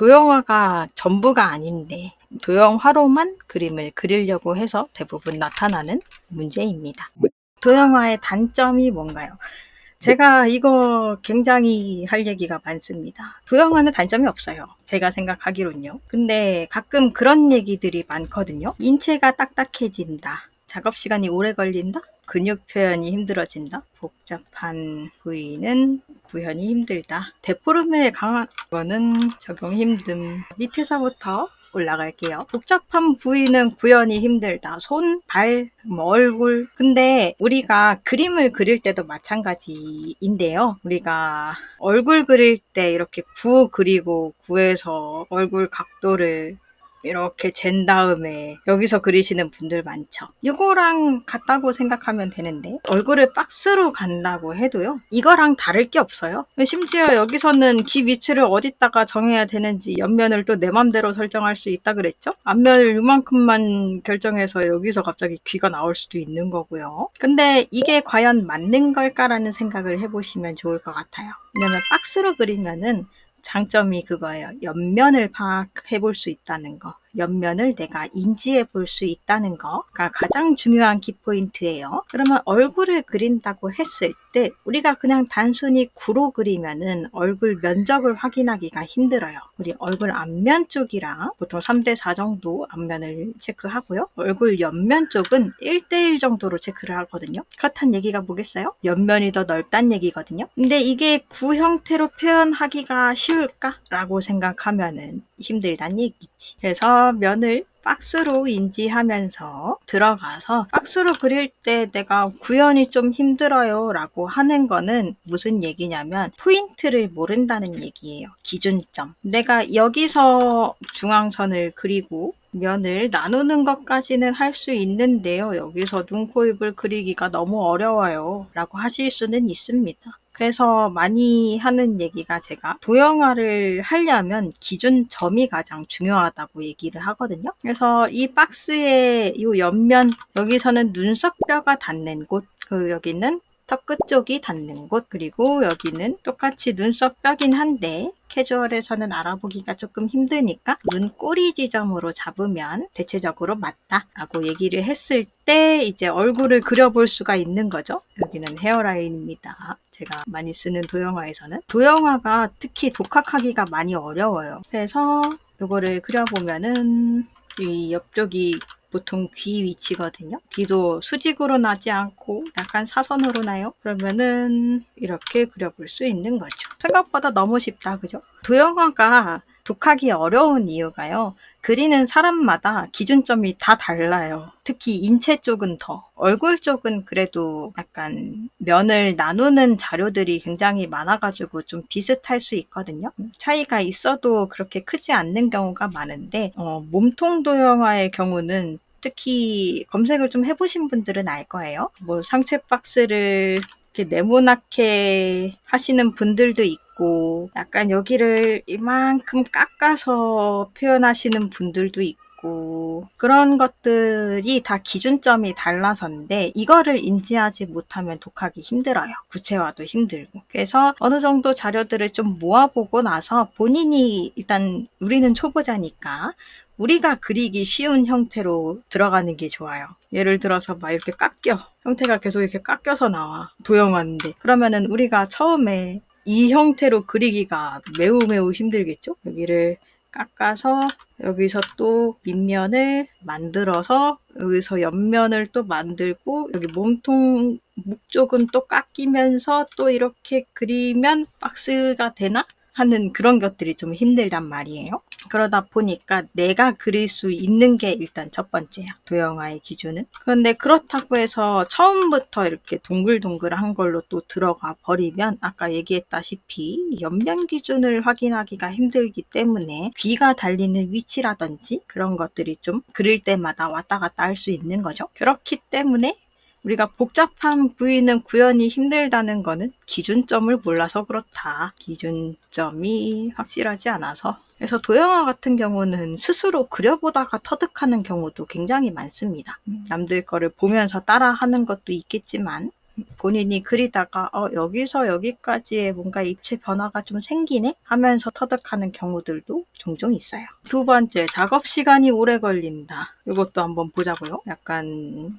도형화가 전부가 아닌데 도형화로만 그림을 그리려고 해서 대부분 나타나는 문제입니다. 도형화의 단점이 뭔가요? 제가 이거 굉장히 할 얘기가 많습니다. 도형화는 단점이 없어요. 제가 생각하기론요. 근데 가끔 그런 얘기들이 많거든요. 인체가 딱딱해진다. 작업 시간이 오래 걸린다. 근육 표현이 힘들어진다. 복잡한 부위는 구현이 힘들다. 데포르메에 강한 거는 적용 힘듦. 밑에서부터 올라갈게요. 복잡한 부위는 구현이 힘들다. 손, 발, 얼굴. 근데 우리가 그림을 그릴 때도 마찬가지인데요. 우리가 얼굴 그릴 때 이렇게 구 그리고 구에서 얼굴 각도를 이렇게 잰 다음에 여기서 그리시는 분들 많죠. 이거랑 같다고 생각하면 되는데 얼굴을 박스로 간다고 해도요. 이거랑 다를 게 없어요. 심지어 여기서는 귀 위치를 어디다가 정해야 되는지 옆면을 또 내 맘대로 설정할 수 있다 그랬죠. 앞면을 이만큼만 결정해서 여기서 갑자기 귀가 나올 수도 있는 거고요. 근데 이게 과연 맞는 걸까라는 생각을 해보시면 좋을 것 같아요. 왜냐면 박스로 그리면은 장점이 그거예요. 옆면을 파악해 볼 수 있다는 거. 옆면을 내가 인지해 볼 수 있다는 거가 가장 중요한 키포인트예요. 그러면 얼굴을 그린다고 했을 때 우리가 그냥 단순히 구로 그리면은 얼굴 면적을 확인하기가 힘들어요. 우리 얼굴 앞면 쪽이랑 보통 3대4 정도 앞면을 체크하고요. 얼굴 옆면 쪽은 1대1 정도로 체크를 하거든요. 그렇다는 얘기가 뭐겠어요? 옆면이 더 넓다는 얘기거든요. 근데 이게 구 형태로 표현하기가 쉬울까? 라고 생각하면은 힘들다는 얘기지. 그래서 면을 박스로 인지하면서 들어가서 박스로 그릴 때 내가 구현이 좀 힘들어요 라고 하는 거는 무슨 얘기냐면 포인트를 모른다는 얘기예요. 기준점. 내가 여기서 중앙선을 그리고 면을 나누는 것까지는 할 수 있는데요. 여기서 눈, 코, 입을 그리기가 너무 어려워요 라고 하실 수는 있습니다. 그래서 많이 하는 얘기가 제가 도형화를 하려면 기준점이 가장 중요하다고 얘기를 하거든요. 그래서 이 박스의 이 옆면, 여기서는 눈썹뼈가 닿는 곳, 여기는 턱 끝쪽이 닿는 곳, 그리고 여기는 똑같이 눈썹뼈긴 한데 캐주얼에서는 알아보기가 조금 힘드니까 눈꼬리 지점으로 잡으면 대체적으로 맞다 라고 얘기를 했을 때 이제 얼굴을 그려볼 수가 있는 거죠. 여기는 헤어라인입니다. 제가 많이 쓰는 도형화에서는. 도형화가 특히 독학하기가 많이 어려워요. 그래서 이거를 그려보면은 이 옆쪽이 보통 귀 위치거든요. 귀도 수직으로 나지 않고 약간 사선으로 나요. 그러면은 이렇게 그려볼 수 있는 거죠. 생각보다 너무 쉽다, 그죠? 도형화가 독하기 어려운 이유가요. 그리는 사람마다 기준점이 다 달라요. 특히 인체 쪽은 더. 얼굴 쪽은 그래도 약간 면을 나누는 자료들이 굉장히 많아가지고 좀 비슷할 수 있거든요. 차이가 있어도 그렇게 크지 않는 경우가 많은데 몸통 도형화의 경우는 특히 검색을 좀 해보신 분들은 알 거예요. 뭐 상체 박스를 이렇게 네모나게 하시는 분들도 있고 약간 여기를 이만큼 깎아서 표현하시는 분들도 있고 그런 것들이 다 기준점이 달라서인데 이거를 인지하지 못하면 독하기 힘들어요. 구체화도 힘들고. 그래서 어느 정도 자료들을 좀 모아보고 나서 본인이 일단 우리는 초보자니까 우리가 그리기 쉬운 형태로 들어가는 게 좋아요. 예를 들어서 막 이렇게 깎여. 형태가 계속 이렇게 깎여서 나와. 도형화인데. 그러면은 우리가 처음에 이 형태로 그리기가 매우 힘들겠죠? 여기를 깎아서 여기서 또 밑면을 만들어서 여기서 옆면을 또 만들고 여기 몸통 목 쪽은 또 깎이면서 또 이렇게 그리면 박스가 되나? 하는 그런 것들이 좀 힘들단 말이에요. 그러다 보니까 내가 그릴 수 있는 게 일단 첫 번째야. 도형화의 기준은. 그런데 그렇다고 해서 처음부터 이렇게 동글동글한 걸로 또 들어가 버리면 아까 얘기했다시피 옆면 기준을 확인하기가 힘들기 때문에 귀가 달리는 위치라든지 그런 것들이 좀 그릴 때마다 왔다 갔다 할 수 있는 거죠. 그렇기 때문에 우리가 복잡한 부위는 구현이 힘들다는 거는 기준점을 몰라서 그렇다. 기준점이 확실하지 않아서. 그래서 도형화 같은 경우는 스스로 그려보다가 터득하는 경우도 굉장히 많습니다. 남들 거를 보면서 따라하는 것도 있겠지만 본인이 그리다가 여기서 여기까지의 뭔가 입체 변화가 좀 생기네 하면서 터득하는 경우들도 종종 있어요. 두 번째, 작업 시간이 오래 걸린다. 이것도 한번 보자고요. 약간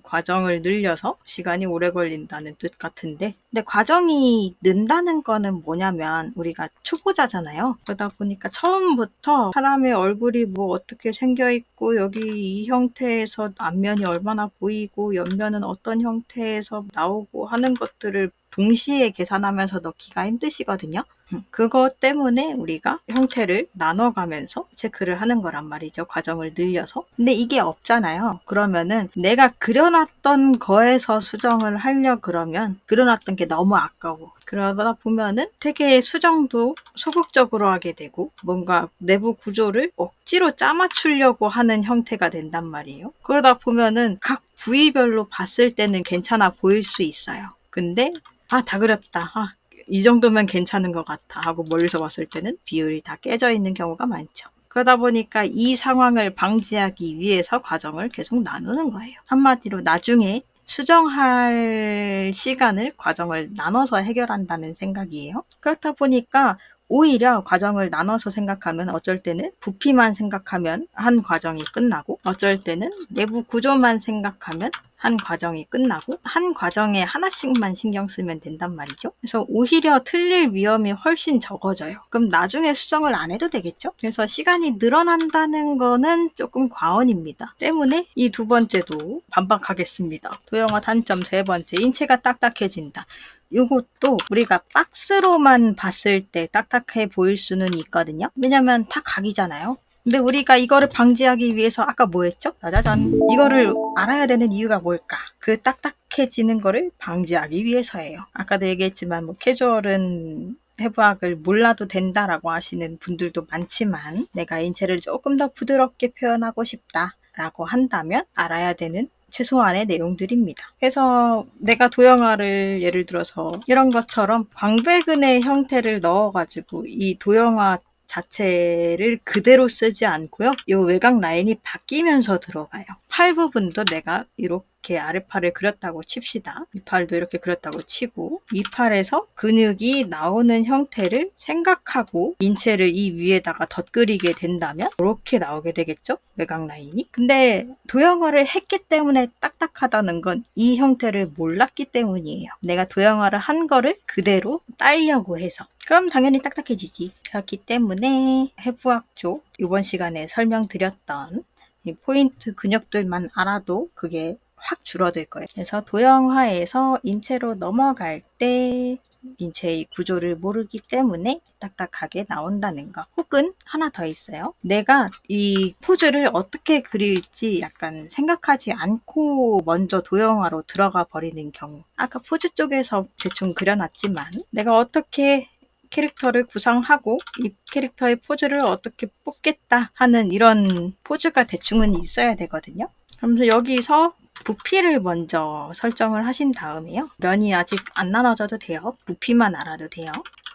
과정을 늘려서 시간이 오래 걸린다는 뜻 같은데, 근데 과정이 는다는 거는 뭐냐면 우리가 초보자잖아요. 그러다 보니까 처음부터 사람의 얼굴이 뭐 어떻게 생겨 있고 여기 이 형태에서 앞면이 얼마나 보이고 옆면은 어떤 형태에서 나오고 하는 것들을 동시에 계산하면서 넣기가 힘드시거든요. 그것 때문에 우리가 형태를 나눠가면서 체크를 하는 거란 말이죠. 과정을 늘려서. 근데 이게 없잖아요. 그러면은 내가 그려놨던 거에서 수정을 하려 그러면 그려놨던 게 너무 아까워. 그러다 보면은 되게 수정도 소극적으로 하게 되고 뭔가 내부 구조를 억지로 짜맞추려고 하는 형태가 된단 말이에요. 그러다 보면은 각 부위별로 봤을 때는 괜찮아 보일 수 있어요. 근데 다 그렸다. 이 정도면 괜찮은 것 같아 하고 멀리서 봤을 때는 비율이 다 깨져 있는 경우가 많죠. 그러다 보니까 이 상황을 방지하기 위해서 과정을 계속 나누는 거예요. 한마디로 나중에 수정할 시간을 과정을 나눠서 해결한다는 생각이에요. 그렇다 보니까 오히려 과정을 나눠서 생각하면 어쩔 때는 부피만 생각하면 한 과정이 끝나고 어쩔 때는 내부 구조만 생각하면 한 과정이 끝나고 한 과정에 하나씩만 신경 쓰면 된단 말이죠. 그래서 오히려 틀릴 위험이 훨씬 적어져요. 그럼 나중에 수정을 안 해도 되겠죠? 그래서 시간이 늘어난다는 거는 조금 과언입니다. 때문에 이 두 번째도 반박하겠습니다. 도형화 단점 세 번째, 인체가 딱딱해진다. 이것도 우리가 박스로만 봤을 때 딱딱해 보일 수는 있거든요. 왜냐면 다 각이잖아요. 근데 우리가 이거를 방지하기 위해서 아까 뭐 했죠? 짜자잔. 이거를 알아야 되는 이유가 뭘까? 그 딱딱해지는 거를 방지하기 위해서예요. 아까도 얘기했지만 뭐 캐주얼은 해부학을 몰라도 된다라고 하시는 분들도 많지만 내가 인체를 조금 더 부드럽게 표현하고 싶다라고 한다면 알아야 되는 최소한의 내용들입니다. 그래서 내가 도형화를 예를 들어서 이런 것처럼 광배근의 형태를 넣어가지고 이 도형화 자체를 그대로 쓰지 않고요. 이 외곽 라인이 바뀌면서 들어가요. 팔 부분도 내가 이렇게 아랫팔을 그렸다고 칩시다. 윗팔도 이렇게 그렸다고 치고 윗팔에서 근육이 나오는 형태를 생각하고 인체를 이 위에다가 덧그리게 된다면 이렇게 나오게 되겠죠? 외곽 라인이. 근데 도형화를 했기 때문에 딱딱하다는 건 이 형태를 몰랐기 때문이에요. 내가 도형화를 한 거를 그대로 따려고 해서. 그럼 당연히 딱딱해지지. 그렇기 때문에 해부학 쪽 이번 시간에 설명드렸던 이 포인트 근육들만 알아도 그게 확 줄어들 거예요. 그래서 도형화에서 인체로 넘어갈 때 인체의 구조를 모르기 때문에 딱딱하게 나온다는 거. 혹은 하나 더 있어요. 내가 이 포즈를 어떻게 그릴지 약간 생각하지 않고 먼저 도형화로 들어가 버리는 경우. 아까 포즈 쪽에서 대충 그려놨지만 내가 어떻게 캐릭터를 구상하고 이 캐릭터의 포즈를 어떻게 뽑겠다 하는 이런 포즈가 대충은 있어야 되거든요. 그러면서 여기서 부피를 먼저 설정을 하신 다음에요. 면이 아직 안 나눠져도 돼요. 부피만 알아도 돼요.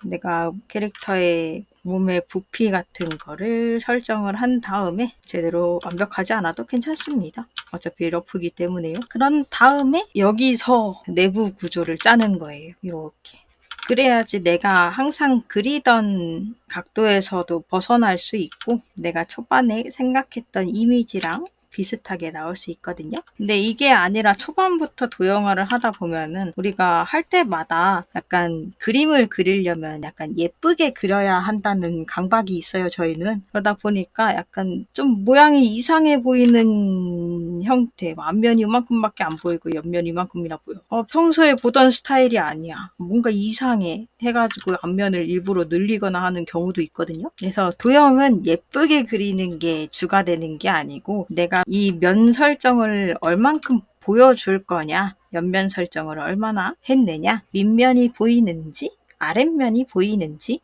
내가 캐릭터의 몸의 부피 같은 거를 설정을 한 다음에 제대로 완벽하지 않아도 괜찮습니다. 어차피 러프기 때문에요. 그런 다음에 여기서 내부 구조를 짜는 거예요. 이렇게. 그래야지 내가 항상 그리던 각도에서도 벗어날 수 있고 내가 초반에 생각했던 이미지랑 비슷하게 나올 수 있거든요. 근데 이게 아니라 초반부터 도형화를 하다 보면은 우리가 할 때마다 약간 그림을 그리려면 약간 예쁘게 그려야 한다는 강박이 있어요, 저희는. 그러다 보니까 약간 좀 모양이 이상해 보이는 형태, 앞면이 이만큼밖에 안 보이고 옆면이 이만큼이나 보여. 평소에 보던 스타일이 아니야. 뭔가 이상해 해가지고 앞면을 일부러 늘리거나 하는 경우도 있거든요. 그래서 도형은 예쁘게 그리는 게 주가 되는 게 아니고 내가 이 면 설정을 얼만큼 보여줄 거냐, 옆면 설정을 얼마나 했느냐, 윗면이 보이는지 아랫면이 보이는지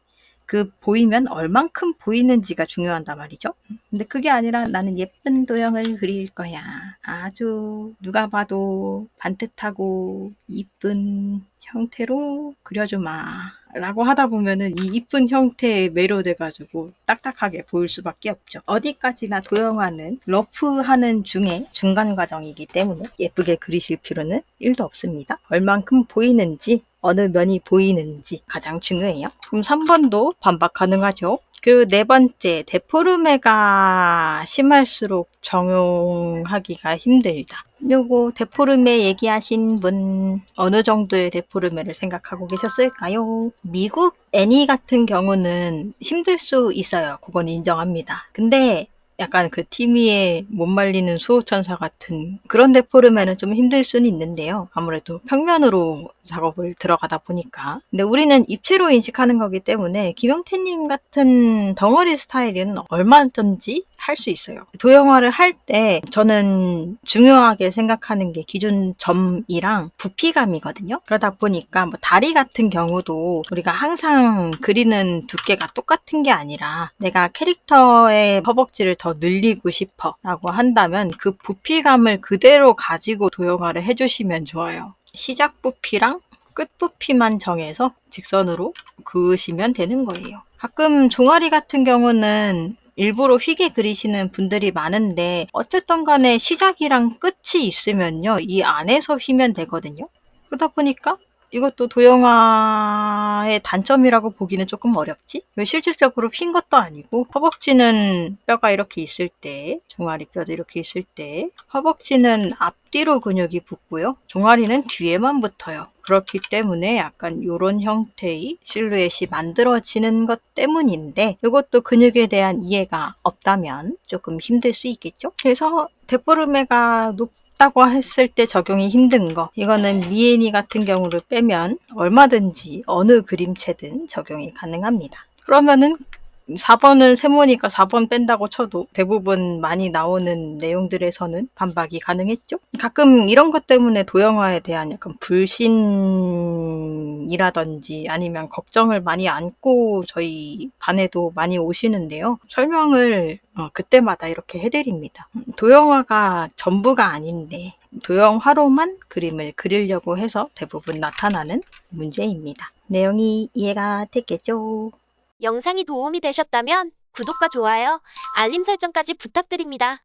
그 보이면 얼만큼 보이는지가 중요한단 말이죠. 근데 그게 아니라 나는 예쁜 도형을 그릴 거야. 아주 누가 봐도 반듯하고 이쁜 형태로 그려주마. 라고 하다 보면은 이 이쁜 형태에 매료돼가지고 딱딱하게 보일 수밖에 없죠. 어디까지나 도형화는 러프하는 중에 중간 과정이기 때문에 예쁘게 그리실 필요는 1도 없습니다. 얼만큼 보이는지, 어느 면이 보이는지 가장 중요해요. 그럼 3번도 반박 가능하죠. 그 네 번째, 데포르메가 심할수록 정용하기가 힘들다. 요거 데포르메 얘기하신 분 어느 정도의 데포르메를 생각하고 계셨을까요? 미국 애니 같은 경우는 힘들 수 있어요. 그건 인정합니다. 근데 약간 그 티미에 못 말리는 수호천사 같은 그런 데포르메는 좀 힘들 수는 있는데요. 아무래도 평면으로 작업을 들어가다 보니까. 근데 우리는 입체로 인식하는 거기 때문에 김영태님 같은 덩어리 스타일은 얼마든지 할 수 있어요. 도형화를 할 때 저는 중요하게 생각하는 게 기준 점이랑 부피감이거든요. 그러다 보니까 뭐 다리 같은 경우도 우리가 항상 그리는 두께가 똑같은 게 아니라 내가 캐릭터의 허벅지를 더 늘리고 싶어 라고 한다면 그 부피감을 그대로 가지고 도형화를 해주시면 좋아요. 시작 부피랑 끝 부피만 정해서 직선으로 그으시면 되는 거예요. 가끔 종아리 같은 경우는 일부러 휘게 그리시는 분들이 많은데 어쨌든 간에 시작이랑 끝이 있으면요. 이 안에서 휘면 되거든요. 그러다 보니까 이것도 도형화의 단점이라고 보기는 조금 어렵지? 실질적으로 휜 것도 아니고 허벅지는 뼈가 이렇게 있을 때, 종아리 뼈도 이렇게 있을 때 허벅지는 앞뒤로 근육이 붙고요. 종아리는 뒤에만 붙어요. 그렇기 때문에 약간 이런 형태의 실루엣이 만들어지는 것 때문인데 이것도 근육에 대한 이해가 없다면 조금 힘들 수 있겠죠? 그래서 데포르메가 다고 했을 때 적용이 힘든 거 이거는 미애니 같은 경우를 빼면 얼마든지 어느 그림체든 적용이 가능합니다. 그러면은 4번은 세모니까 4번 뺀다고 쳐도 대부분 많이 나오는 내용들에서는 반박이 가능했죠. 가끔 이런 것 때문에 도형화에 대한 약간 불신이라든지 아니면 걱정을 많이 안고 저희 반에도 많이 오시는데요. 설명을 그때마다 이렇게 해드립니다. 도형화가 전부가 아닌데 도형화로만 그림을 그리려고 해서 대부분 나타나는 문제입니다. 내용이 이해가 됐겠죠? 영상이 도움이 되셨다면 구독과 좋아요, 알림 설정까지 부탁드립니다.